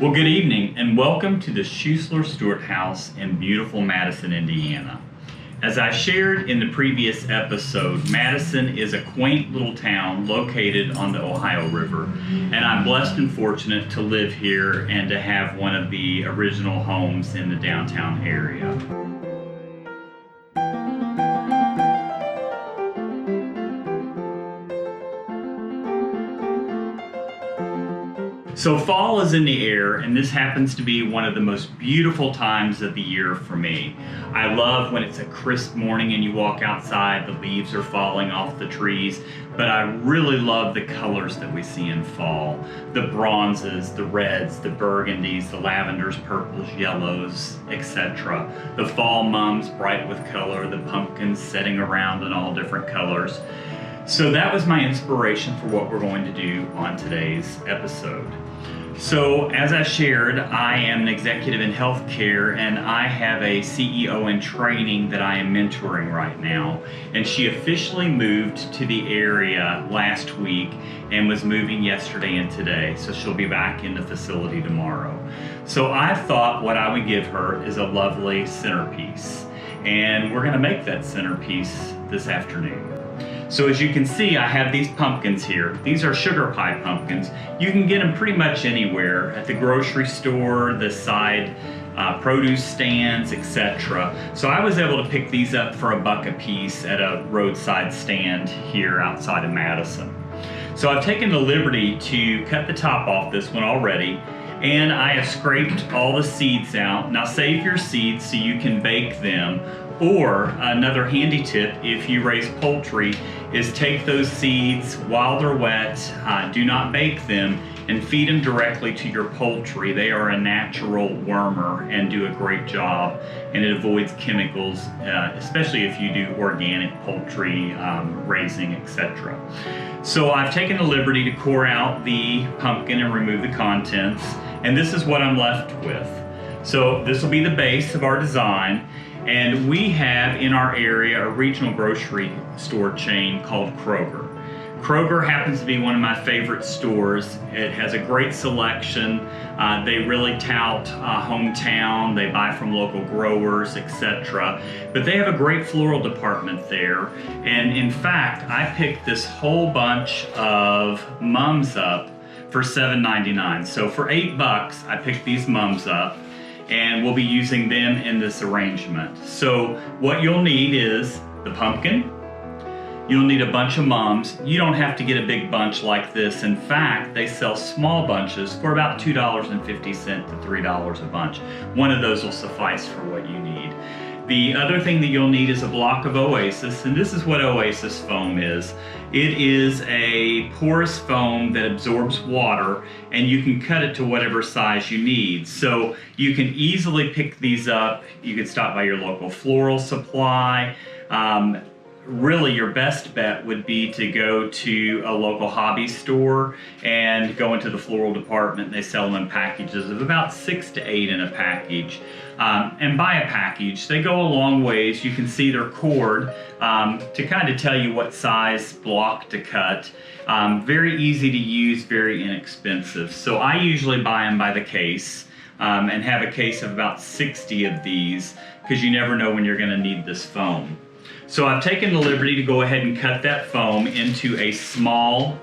Well, good evening and welcome to the Schuessler Stewart House in beautiful Madison, Indiana. As I shared in the previous episode, Madison is a quaint little town located on the Ohio River, and I'm blessed and fortunate to live here and to have one of the original homes in the downtown area. So fall is in the air, and this happens to be one of the most beautiful times of the year for me. I love when it's a crisp morning and you walk outside, the leaves are falling off the trees, but I really love the colors that we see in fall. The bronzes, the reds, the burgundies, the lavenders, purples, yellows, etc. The fall mums bright with color, the pumpkins setting around in all different colors. So that was my inspiration for what we're going to do on today's episode. So as I shared, I am an executive in healthcare and I have a CEO in training that I am mentoring right now. And she officially moved to the area last week and was moving yesterday and today. So she'll be back in the facility tomorrow. So I thought what I would give her is a lovely centerpiece. And we're gonna make that centerpiece this afternoon. So as you can see, I have these pumpkins here. These are sugar pie pumpkins. You can get them pretty much anywhere, at the grocery store, the side produce stands, etc. So I was able to pick these up for $1 a piece at a roadside stand here outside of Madison. So I've taken the liberty to cut the top off this one already, and I have scraped all the seeds out. Now save your seeds so you can bake them. Or another handy tip, if you raise poultry, is take those seeds while they're wet, do not bake them, and feed them directly to your poultry. They are a natural wormer and do a great job, and it avoids chemicals, especially if you do organic poultry raising, etc. So I've taken the liberty to core out the pumpkin and remove the contents, and this is what I'm left with. So this will be the base of our design. And we have in our area a regional grocery store chain called Kroger. Kroger happens to be one of my favorite stores. It has a great selection. They really tout hometown. They buy from local growers, etc. But they have a great floral department there. And in fact, I picked this whole bunch of mums up for $7.99. So for $8, I picked these mums up, and we'll be using them in this arrangement. So what you'll need is the pumpkin. You'll need a bunch of mums. You don't have to get a big bunch like this. In fact, they sell small bunches for about $2.50 to $3 a bunch. One of those will suffice for what you need. The other thing that you'll need is a block of Oasis, and this is what Oasis foam is. It is a porous foam that absorbs water, and you can cut it to whatever size you need. So you can easily pick these up. You can stop by your local floral supply. Really, your best bet would be to go to a local hobby store and go into the floral department. They sell them in packages of about 6 to 8 in a package. And buy a package. They go a long ways. You can see their cord to kind of tell you what size block to cut. Very easy to use, very inexpensive. So I usually buy them by the case and have a case of about 60 of these because you never know when you're going to need this foam. So I've taken the liberty to go ahead and cut that foam into a small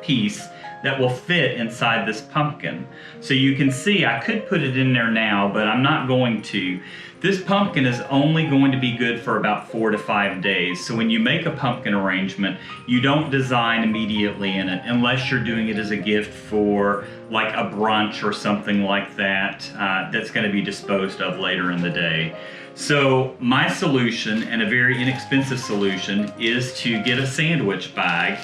piece that will fit inside this pumpkin. So you can see I could put it in there now, but I'm not going to. This pumpkin is only going to be good for about 4 to 5 days. So when you make a pumpkin arrangement, you don't design immediately in it unless you're doing it as a gift for like a brunch or something like that that's going to be disposed of later in the day. So my solution, and a very inexpensive solution, is to get a sandwich bag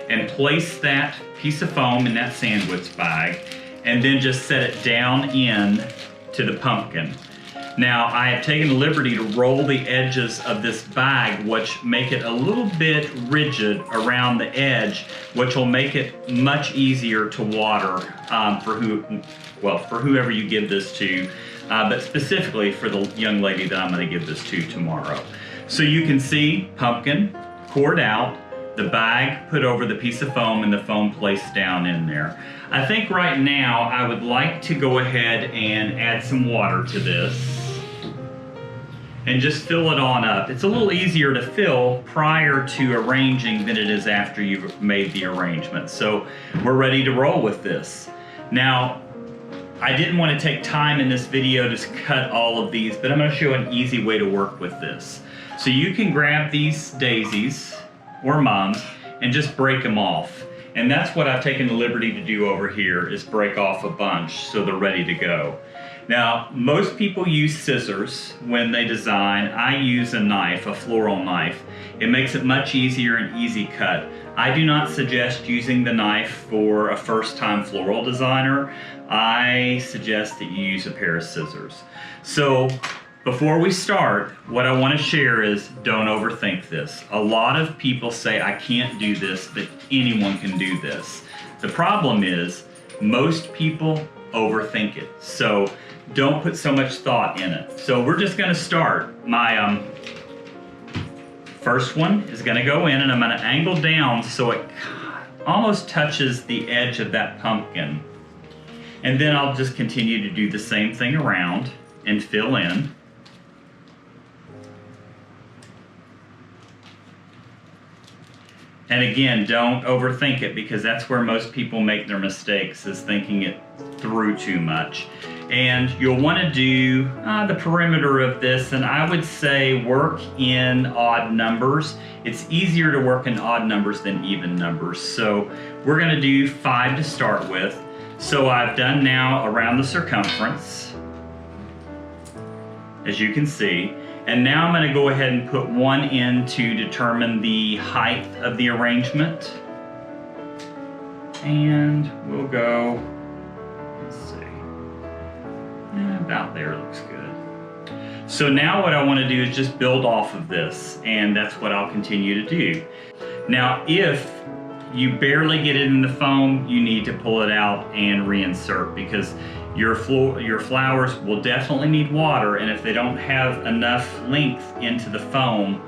and place that piece of foam in that sandwich bag and then just set it down in to the pumpkin. Now I have taken the liberty to roll the edges of this bag, which make it a little bit rigid around the edge, which will make it much easier to water for whoever you give this to, but specifically for the young lady that I'm going to give this to tomorrow. So you can see pumpkin cored out. the bag put over the piece of foam and the foam placed down in there. I think right now I would like to go ahead and add some water to this and just fill it on up. It's a little easier to fill prior to arranging than it is after you've made the arrangement. So we're ready to roll with this. Now, I didn't want to take time in this video to cut all of these, but I'm going to show an easy way to work with this. So you can grab these daisies or mums and just break them off. And that's what I've taken the liberty to do over here, is break off a bunch so they're ready to go. Now, most people use scissors when they design. I use a knife, a floral knife. It makes it much easier and easy cut. I do not suggest using the knife for a first-time floral designer. I suggest that you use a pair of scissors. So before we start, what I want to share is don't overthink this. A lot of people say, I can't do this, but anyone can do this. The problem is most people overthink it. So don't put so much thought in it. So we're just going to start. My first one is going to go in, and I'm going to angle down so it almost touches the edge of that pumpkin. And then I'll just continue to do the same thing around and fill in. And again, don't overthink it, because that's where most people make their mistakes, is thinking it through too much. And you'll want to do the perimeter of this, and I would say work in odd numbers. It's easier to work in odd numbers than even numbers. So we're going to do 5 to start with. So I've done now around the circumference, as you can see. And now I'm going to go ahead and put 1 in to determine the height of the arrangement. And we'll go, let's see, about there looks good. So now what I want to do is just build off of this, and that's what I'll continue to do. Now, if you barely get it in the foam, you need to pull it out and reinsert, because your flowers will definitely need water, and if they don't have enough length into the foam,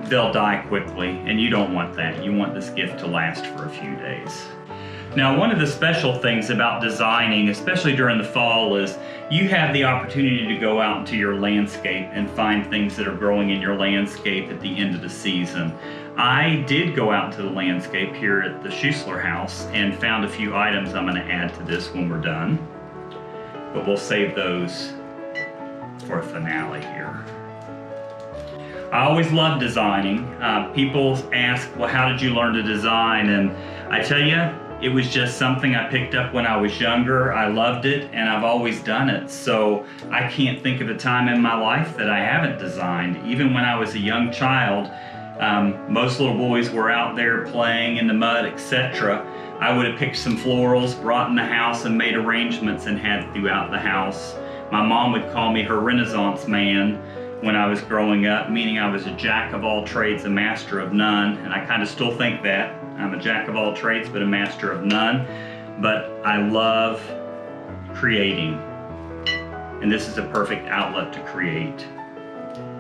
they'll die quickly, and you don't want that. You want this gift to last for a few days. Now, one of the special things about designing, especially during the fall, is you have the opportunity to go out into your landscape and find things that are growing in your landscape at the end of the season. I did go out into the landscape here at the Schuessler house and found a few items I'm going to add to this when we're done. But we'll save those for a finale here. I always love designing. People ask, well, how did you learn to design? And I tell you, it was just something I picked up when I was younger. I loved it, and I've always done it. So I can't think of a time in my life that I haven't designed. Even when I was a young child, most little boys were out there playing in the mud, etc. I would have picked some florals, brought in the house, and made arrangements and had throughout the house. My mom would call me her Renaissance man when I was growing up, meaning I was a jack of all trades, a master of none, and I kind of still think that. I'm a jack of all trades, but a master of none. But I love creating, and this is a perfect outlet to create.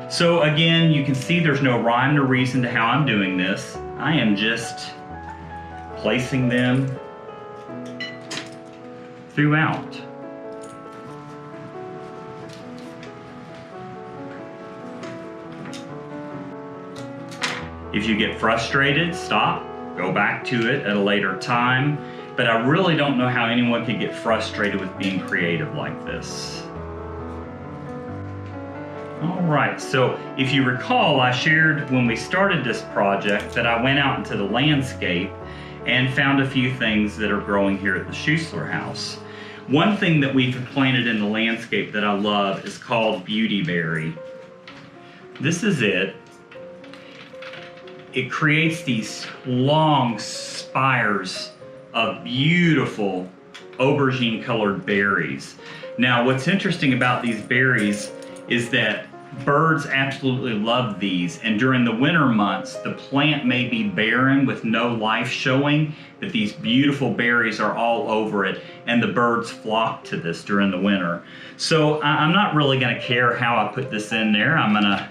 So again, you can see there's no rhyme or reason to how I'm doing this. I am just placing them throughout. If you get frustrated, stop, go back to it at a later time. But I really don't know how anyone can get frustrated with being creative like this. All right, so if you recall, I shared when we started this project that I went out into the landscape and found a few things that are growing here at the Schuessler house. One thing that we've planted in the landscape that I love is called beautyberry. This is it. It creates these long spires of beautiful aubergine colored berries. Now, what's interesting about these berries is that birds absolutely love these, and during the winter months, the plant may be barren with no life showing, but these beautiful berries are all over it, and the birds flock to this during the winter. So I'm not really going to care how I put this in there. I'm going to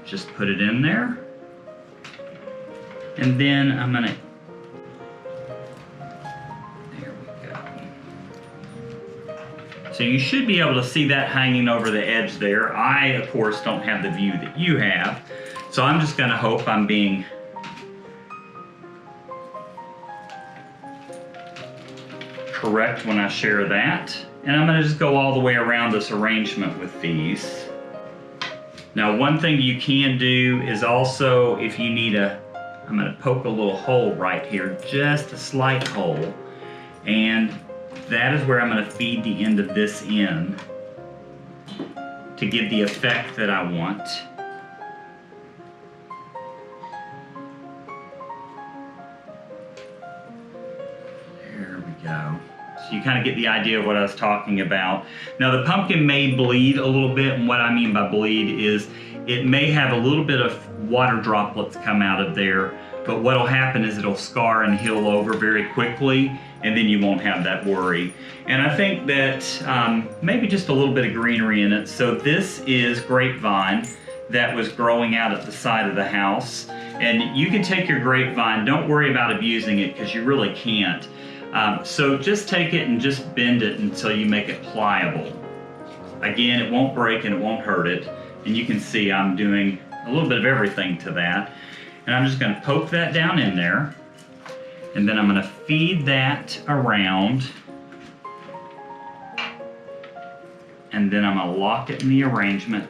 just put it in there. And then I'm gonna, there we go. So you should be able to see that hanging over the edge there. I, of course, don't have the view that you have. So I'm just gonna hope I'm being correct when I share that. And I'm gonna just go all the way around this arrangement with these. Now, one thing you can do is also, if you need I'm gonna poke a little hole right here, just a slight hole. And that is where I'm gonna feed the end of this in to give the effect that I want. There we go. So you kind of get the idea of what I was talking about. Now the pumpkin may bleed a little bit, and what I mean by bleed is it may have a little bit of water droplets come out of there, but what'll happen is it'll scar and heal over very quickly, and then you won't have that worry. And I think that maybe just a little bit of greenery in it. So this is grapevine that was growing out at the side of the house. And you can take your grapevine, don't worry about abusing it because you really can't. So just take it and just bend it until you make it pliable. Again, it won't break and it won't hurt it. And you can see I'm doing a little bit of everything to that. And I'm just gonna poke that down in there. And then I'm gonna feed that around. And then I'm gonna lock it in the arrangement.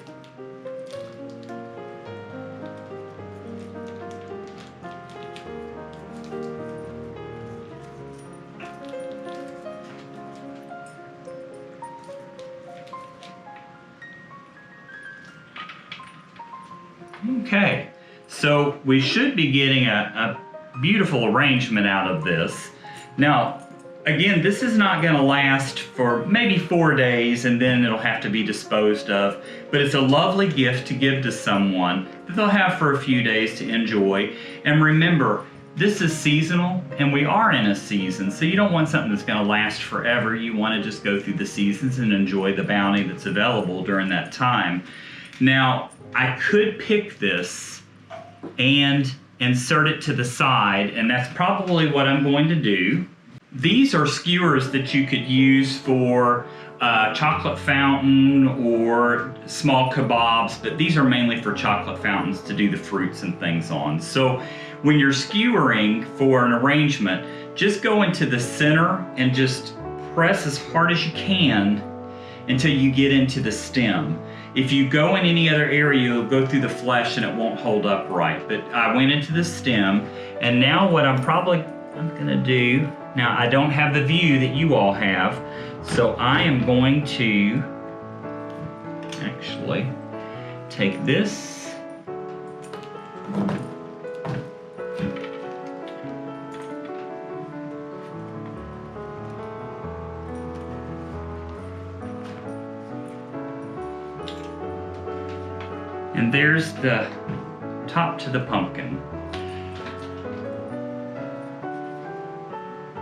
Okay, so we should be getting a beautiful arrangement out of this. Now, again, this is not going to last for maybe 4 days and then it'll have to be disposed of, but it's a lovely gift to give to someone that they'll have for a few days to enjoy. And remember, this is seasonal and we are in a season, so you don't want something that's going to last forever. You want to just go through the seasons and enjoy the bounty that's available during that time. Now, I could pick this and insert it to the side, and that's probably what I'm going to do. These are skewers that you could use for chocolate fountain or small kebabs, but these are mainly for chocolate fountains to do the fruits and things on. So when you're skewering for an arrangement, just go into the center and just press as hard as you can until you get into the stem. If you go in any other area, you'll go through the flesh and it won't hold up right. But I went into the stem, and now what I'm gonna do, now I don't have the view that you all have, so I am going to actually take this and there's the top to the pumpkin.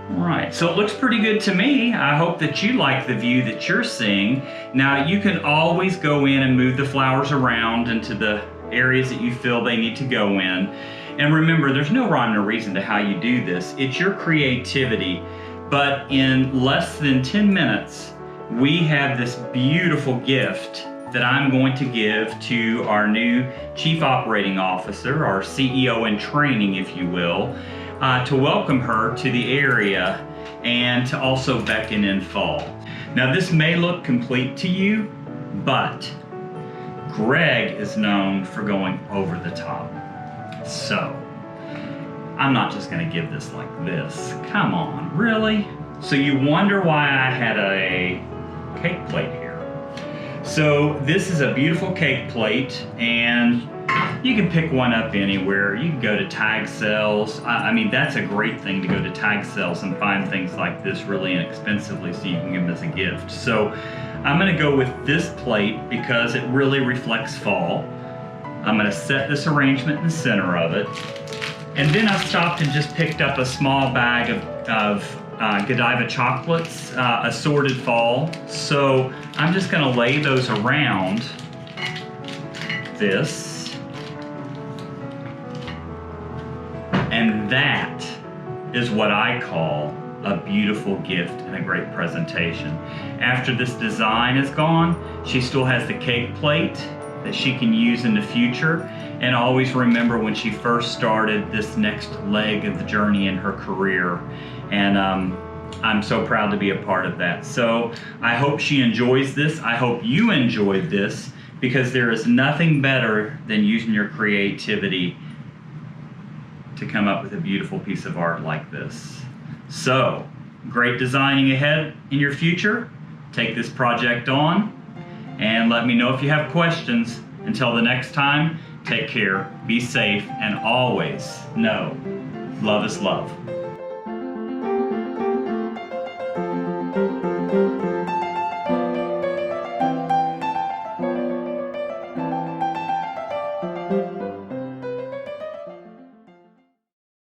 All right, so it looks pretty good to me. I hope that you like the view that you're seeing. Now you can always go in and move the flowers around into the areas that you feel they need to go in. And remember, there's no rhyme or reason to how you do this. It's your creativity. But in less than 10 minutes, we have this beautiful gift that I'm going to give to our new Chief Operating Officer, our CEO in training, if you will, to welcome her to the area and to also beckon in fall. Now this may look complete to you, but Greg is known for going over the top. So I'm not just gonna give this like this. Come on, really? So you wonder why I had a cake plate here. So this is a beautiful cake plate, and you can pick one up anywhere. You can go to tag sales. I mean, that's a great thing to go to tag sales and find things like this really inexpensively so you can give them as a gift. So I'm gonna go with this plate because it really reflects fall. I'm gonna set this arrangement in the center of it. And then I stopped and just picked up a small bag of Godiva chocolates, assorted fall. So I'm just gonna lay those around this. And that is what I call a beautiful gift and a great presentation. After this design is gone, she still has the cake plate that she can use in the future, and always remember when she first started this next leg of the journey in her career. And I'm so proud to be a part of that. So I hope she enjoys this. I hope you enjoyed this, because there is nothing better than using your creativity to come up with a beautiful piece of art like this. So, great designing ahead in your future. Take this project on and let me know if you have questions. Until the next time, take care, be safe, and always know love is love.